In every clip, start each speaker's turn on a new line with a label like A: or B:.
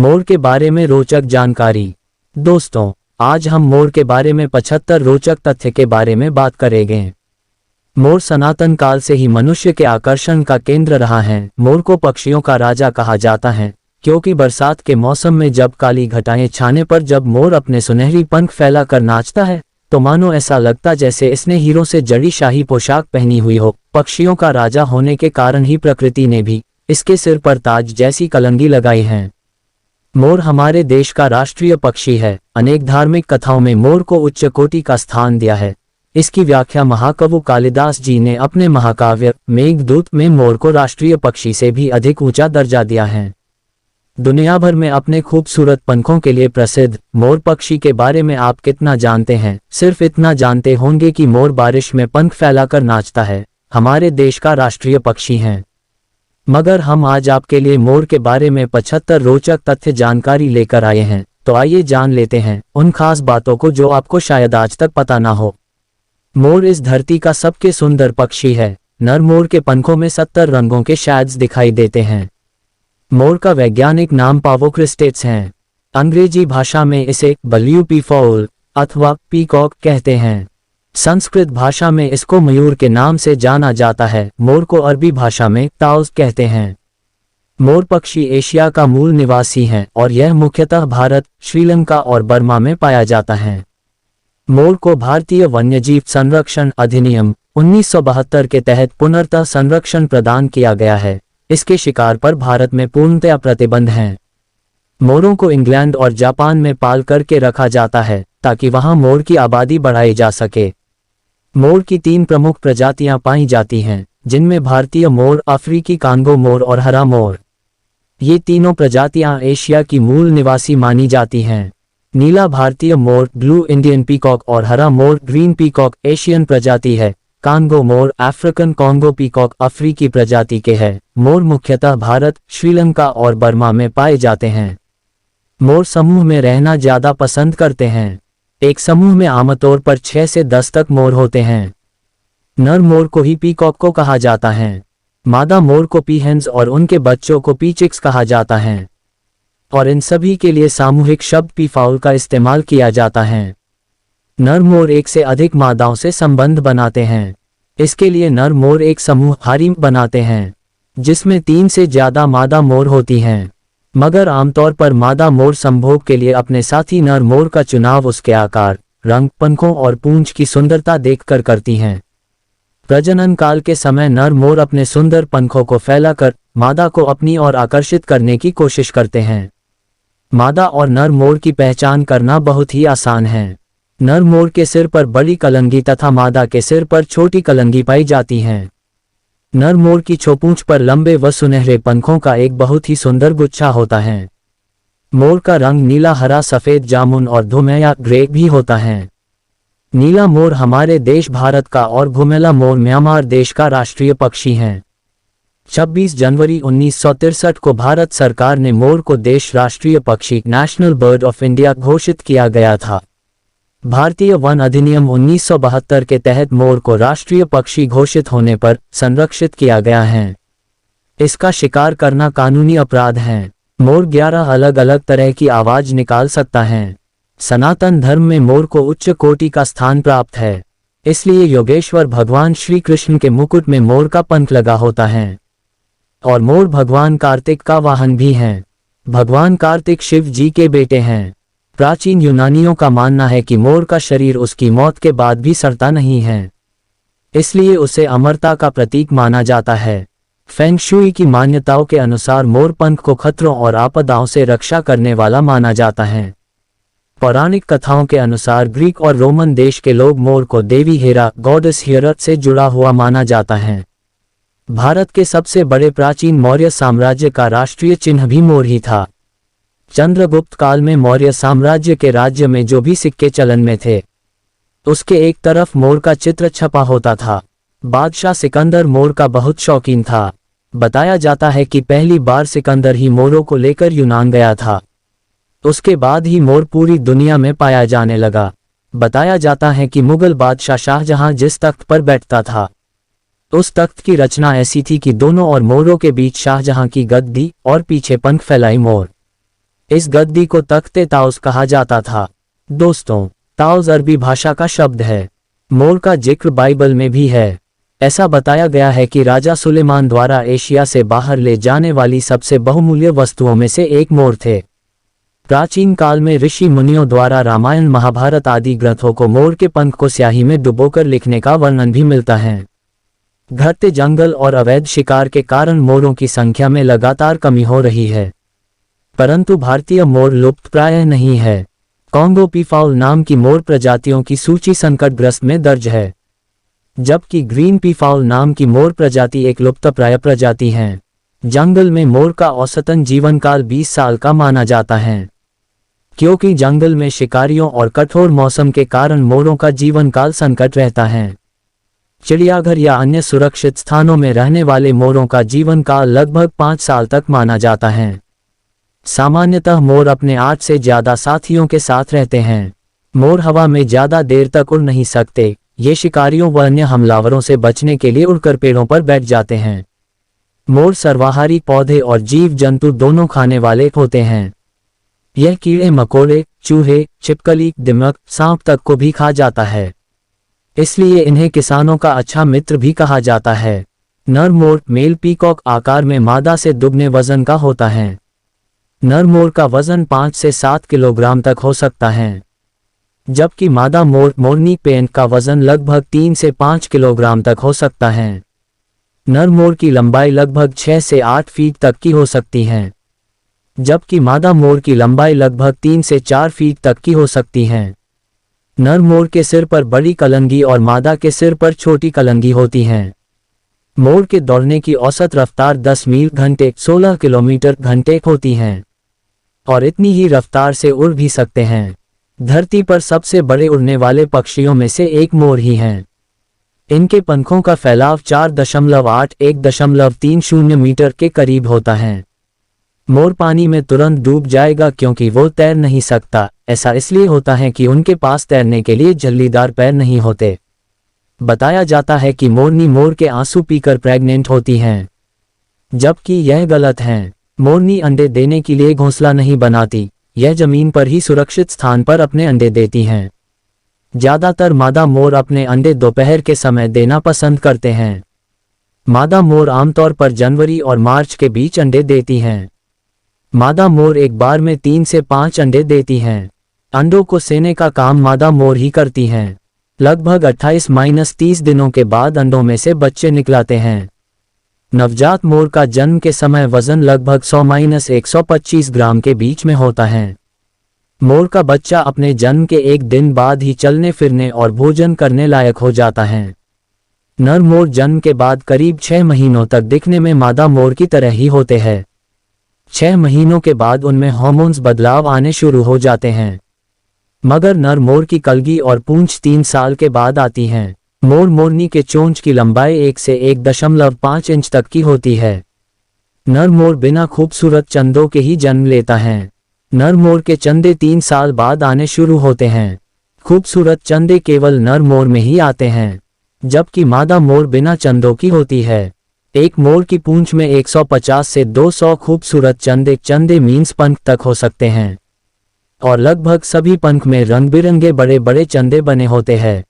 A: मोर के बारे में रोचक जानकारी। दोस्तों, आज हम मोर के बारे में 75 रोचक तथ्य के बारे में बात करेंगे। मोर सनातन काल से ही मनुष्य के आकर्षण का केंद्र रहा है। मोर को पक्षियों का राजा कहा जाता है क्योंकि बरसात के मौसम में जब काली घटाएं छाने पर जब मोर अपने सुनहरी पंख फैलाकर नाचता है तो मानो ऐसा लगता जैसे इसने हीरों से जड़ी शाही पोशाक पहनी हुई हो। पक्षियों का राजा होने के कारण ही प्रकृति ने भी इसके सिर पर ताज जैसी कलंगी लगाई है। मोर हमारे देश का राष्ट्रीय पक्षी है। अनेक धार्मिक कथाओं में मोर को उच्च कोटि का स्थान दिया है। इसकी व्याख्या महाकवि कालिदास जी ने अपने महाकाव्य मेघदूत में मोर को राष्ट्रीय पक्षी से भी अधिक ऊंचा दर्जा दिया है। दुनिया भर में अपने खूबसूरत पंखों के लिए प्रसिद्ध मोर पक्षी के बारे में आप कितना जानते हैं? सिर्फ इतना जानते होंगे कि मोर बारिश में पंख फैलाकर नाचता है, हमारे देश का राष्ट्रीय पक्षी है। मगर हम आज आपके लिए मोर के बारे में 75 रोचक तथ्य जानकारी लेकर आए हैं, तो आइए जान लेते हैं उन खास बातों को जो आपको शायद आज तक पता ना हो। मोर इस धरती का सबसे सुंदर पक्षी है। नर मोर के पंखों में 70 रंगों के शेड्स दिखाई देते हैं। मोर का वैज्ञानिक नाम पावोक्रिस्टेट्स है। अंग्रेजी भाषा में इसे ब्लू फाउल अथवा पीकॉक कहते हैं। संस्कृत भाषा में इसको मयूर के नाम से जाना जाता है। मोर को अरबी भाषा में ताउस कहते हैं। मोर पक्षी एशिया का मूल निवासी है और यह मुख्यतः भारत, श्रीलंका और बर्मा में पाया जाता है। मोर को भारतीय वन्यजीव संरक्षण अधिनियम 1972 के तहत पुनर्तः संरक्षण प्रदान किया गया है। इसके शिकार पर भारत में पूर्णतया प्रतिबंध है। मोरों को इंग्लैंड और जापान में पाल करके रखा जाता है ताकि वहां मोर की आबादी बढ़ाई जा सके। मोर की 3 प्रमुख प्रजातियां पाई जाती हैं, जिनमें भारतीय मोर, अफ्रीकी कांगो मोर और हरा मोर। ये तीनों प्रजातियां एशिया की मूल निवासी मानी जाती हैं। नीला भारतीय मोर, ब्लू इंडियन पीकॉक और हरा मोर, ग्रीन पीकॉक एशियन प्रजाति है। कांगो मोर, अफ्रीकन कांगो पीकॉक अफ्रीकी प्रजाति के है। मोर मुख्यतः भारत, श्रीलंका और बर्मा में पाए जाते हैं। मोर समूह में रहना ज्यादा पसंद करते हैं। एक समूह में आमतौर पर 6 से 10 तक मोर होते हैं। नर मोर को ही पीकॉक को कहा जाता है। मादा मोर को पीहेंस और उनके बच्चों को पीचिक्स कहा जाता है। और इन सभी के लिए सामूहिक शब्द पीफाउल का इस्तेमाल किया जाता है। नर मोर एक से अधिक मादाओं से संबंध बनाते हैं। इसके लिए नर मोर एक समूह हारिम बनाते हैं, जिसमें 3 से ज्यादा मादा मोर होती हैं। मगर आमतौर पर मादा मोर संभोग के लिए अपने साथी नर मोर का चुनाव उसके आकार, रंग, पंखों और पूंछ की सुंदरता देखकर करती हैं। प्रजनन काल के समय नर मोर अपने सुंदर पंखों को फैलाकर मादा को अपनी ओर आकर्षित करने की कोशिश करते हैं। मादा और नर मोर की पहचान करना बहुत ही आसान है। नर मोर के सिर पर बड़ी कलंगी तथा मादा के सिर पर छोटी कलंगी पाई जाती हैं। नर मोर की छोपूंछ पर लंबे व सुनहरे पंखों का एक बहुत ही सुंदर गुच्छा होता है। मोर का रंग नीला, हरा, सफेद, जामुन और धुमे या ग्रे भी होता है। नीला मोर हमारे देश भारत का और घुमेला मोर म्यांमार देश का राष्ट्रीय पक्षी है। 26 जनवरी 1963 को भारत सरकार ने मोर को देश राष्ट्रीय पक्षी नेशनल बर्ड ऑफ इंडिया घोषित किया गया था। भारतीय वन अधिनियम 1972 के तहत मोर को राष्ट्रीय पक्षी घोषित होने पर संरक्षित किया गया है। इसका शिकार करना कानूनी अपराध है। मोर 11 अलग अलग तरह की आवाज निकाल सकता है। सनातन धर्म में मोर को उच्च कोटि का स्थान प्राप्त है। इसलिए योगेश्वर भगवान श्री कृष्ण के मुकुट में मोर का पंख लगा होता है। और मोर भगवान कार्तिक का वाहन भी है। भगवान कार्तिक शिव जी के बेटे हैं। प्राचीन यूनानियों का मानना है कि मोर का शरीर उसकी मौत के बाद भी सड़ता नहीं है, इसलिए उसे अमरता का प्रतीक माना जाता है। फेंग शुई की मान्यताओं के अनुसार मोर पंख को खतरों और आपदाओं से रक्षा करने वाला माना जाता है। पौराणिक कथाओं के अनुसार ग्रीक और रोमन देश के लोग मोर को देवी हेरा, गॉडेस हियरत से जुड़ा हुआ माना जाता है। भारत के सबसे बड़े प्राचीन मौर्य साम्राज्य का राष्ट्रीय चिन्ह भी मोर ही था। चंद्रगुप्त काल में मौर्य साम्राज्य के राज्य में जो भी सिक्के चलन में थे, उसके एक तरफ मोर का चित्र छपा होता था। बादशाह सिकंदर मोर का बहुत शौकीन था। बताया जाता है कि पहली बार सिकंदर ही मोरों को लेकर यूनान गया था। उसके बाद ही मोर पूरी दुनिया में पाया जाने लगा। बताया जाता है कि मुगल बादशाह शाहजहां जिस तख्त पर बैठता था, उस तख्त की रचना ऐसी थी कि दोनों और मोरों के बीच शाहजहां की गद्दी और पीछे पंख फैलाई मोर। इस गद्दी को तख्ते ताउस कहा जाता था। दोस्तों, ताउस अरबी भाषा का शब्द है। मोर का जिक्र बाइबल में भी है। ऐसा बताया गया है कि राजा सुलेमान द्वारा एशिया से बाहर ले जाने वाली सबसे बहुमूल्य वस्तुओं में से एक मोर थे। प्राचीन काल में ऋषि मुनियों द्वारा रामायण, महाभारत आदि ग्रंथों को मोर के पंख को स्याही में डुबोकर लिखने का वर्णन भी मिलता है। घटते जंगल और अवैध शिकार के कारण मोरों की संख्या में लगातार कमी हो रही है, परंतु भारतीय मोर लुप्त प्राय नहीं है। कॉन्गो पीफाउल नाम की मोर प्रजातियों की सूची संकटग्रस्त में दर्ज है, जबकि ग्रीन पीफाउल नाम की मोर प्रजाति एक लुप्तप्राय प्रजाति है। जंगल में मोर का औसतन जीवन काल 20 साल का माना जाता है। क्योंकि जंगल में शिकारियों और कठोर मौसम के कारण मोरों का जीवन काल संकट रहता है। चिड़ियाघर या अन्य सुरक्षित स्थानों में रहने वाले मोरों का जीवन काल लगभग 5 साल तक माना जाता है। सामान्यतः मोर अपने 8 से ज्यादा साथियों के साथ रहते हैं। मोर हवा में ज्यादा देर तक उड़ नहीं सकते। ये शिकारियों व अन्य हमलावरों से बचने के लिए उड़कर पेड़ों पर बैठ जाते हैं। मोर सर्वाहारी पौधे और जीव जंतु दोनों खाने वाले होते हैं। यह कीड़े मकोड़े, चूहे, छिपकली, दीमक, सांप तक को भी खा जाता है। इसलिए इन्हें किसानों का अच्छा मित्र भी कहा जाता है। नर मोर, मेल पीकॉक, आकार में मादा से दुगने वजन का होता है। नर मोर का वजन 5 से 7 किलोग्राम तक हो सकता है, जबकि मादा मोर, मोरनी पेंट का वजन लगभग 3 से 5 किलोग्राम तक हो सकता है। नर मोर की लंबाई लगभग 6 से 8 फीट तक की हो सकती है, जबकि मादा मोर की लंबाई लगभग 3 से 4 फीट तक की हो सकती है। नर मोर के सिर पर बड़ी कलंगी और मादा के सिर पर छोटी कलंगी होती है। मोर के दौड़ने की औसत रफ्तार 10 मील घंटे 16 किलोमीटर घंटे होती है और इतनी ही रफ्तार से उड़ भी सकते हैं। धरती पर सबसे बड़े उड़ने वाले पक्षियों में से एक मोर ही हैं। इनके पंखों का फैलाव 4.8-1.30 मीटर के करीब होता है। मोर पानी में तुरंत डूब जाएगा क्योंकि वो तैर नहीं सकता। ऐसा इसलिए होता है कि उनके पास तैरने के लिए झल्लीदार पैर नहीं होते। बताया जाता है कि मोरनी मोर के आंसू पीकर प्रेग्नेंट होती हैं, जबकि यह गलत है। मोरनी अंडे देने के लिए घोंसला नहीं बनाती, यह जमीन पर ही सुरक्षित स्थान पर अपने अंडे देती हैं। ज्यादातर मादा मोर अपने अंडे दोपहर के समय देना पसंद करते हैं। मादा मोर आमतौर पर जनवरी और मार्च के बीच अंडे देती हैं। मादा मोर एक बार में 3 से 5 अंडे देती हैं। अंडों को सेने का काम मादा मोर ही करती हैं। लगभग 28-30 दिनों के बाद अंडों में से बच्चे निकलाते हैं। नवजात मोर का जन्म के समय वजन लगभग 100-125 ग्राम के बीच में होता है। मोर का बच्चा अपने जन्म के एक दिन बाद ही चलने फिरने और भोजन करने लायक हो जाता है। नर मोर जन्म के बाद करीब 6 महीनों तक दिखने में मादा मोर की तरह ही होते हैं। 6 महीनों के बाद उनमें हार्मोन्स बदलाव आने शुरू हो जाते हैं, मगर नर मोर की कलगी और पूंछ 3 साल के बाद आती हैं। मोर मोरनी के चोंच की लंबाई 1 से 1.5 इंच तक की होती है। नर मोर बिना खूबसूरत चंदों के ही जन्म लेता है। नर मोर के चंदे 3 साल बाद आने शुरू होते हैं। खूबसूरत चंदे केवल नर मोर में ही आते हैं, जबकि मादा मोर बिना चंदों की होती है। एक मोर की पूंछ में 150 से 200 खूबसूरत चंदे मीन्स पंख तक हो सकते हैं, और लगभग सभी पंख में रंग बिरंगे बड़े बड़े चंदे बने होते हैं।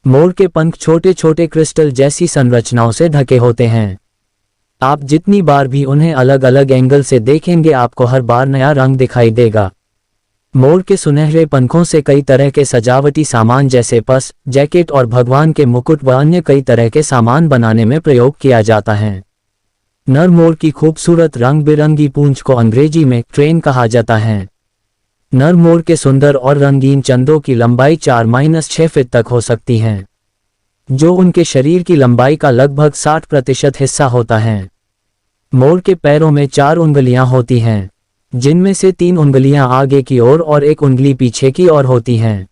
A: मोर के पंख छोटे छोटे क्रिस्टल जैसी संरचनाओं से ढके होते हैं। आप जितनी बार भी उन्हें अलग अलग एंगल से देखेंगे, आपको हर बार नया रंग दिखाई देगा। मोर के सुनहरे पंखों से कई तरह के सजावटी सामान जैसे पर्स, जैकेट और भगवान के मुकुट व अन्य कई तरह के सामान बनाने में प्रयोग किया जाता है। नर मोर की खूबसूरत रंग बिरंगी पूंछ को अंग्रेजी में ट्रेन कहा जाता है। नर मोर के सुंदर और रंगीन चंदों की लंबाई 4-6 फीट तक हो सकती है, जो उनके शरीर की लंबाई का लगभग 60% हिस्सा होता है। मोर के पैरों में 4 उंगलियां होती हैं, जिनमें से 3 उंगलियां आगे की ओर और 1 उंगली पीछे की ओर होती हैं।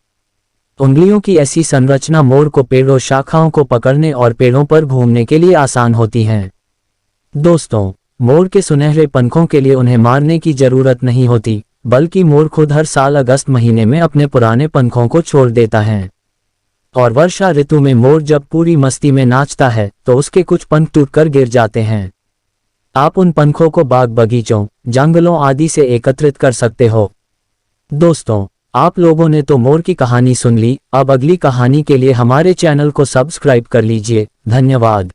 A: उंगलियों की ऐसी संरचना मोर को पेड़ों शाखाओं को पकड़ने और पेड़ों पर घूमने के लिए आसान होती है। दोस्तों, मोर के सुनहरे पंखों के लिए उन्हें मारने की जरूरत नहीं होती, बल्कि मोर खुद हर साल अगस्त महीने में अपने पुराने पंखों को छोड़ देता है। और वर्षा ऋतु में मोर जब पूरी मस्ती में नाचता है तो उसके कुछ पंख टूटकर गिर जाते हैं। आप उन पंखों को बाग बगीचों, जंगलों आदि से एकत्रित कर सकते हो। दोस्तों, आप लोगों ने तो मोर की कहानी सुन ली, अब अगली कहानी के लिए हमारे चैनल को सब्सक्राइब कर लीजिए। धन्यवाद।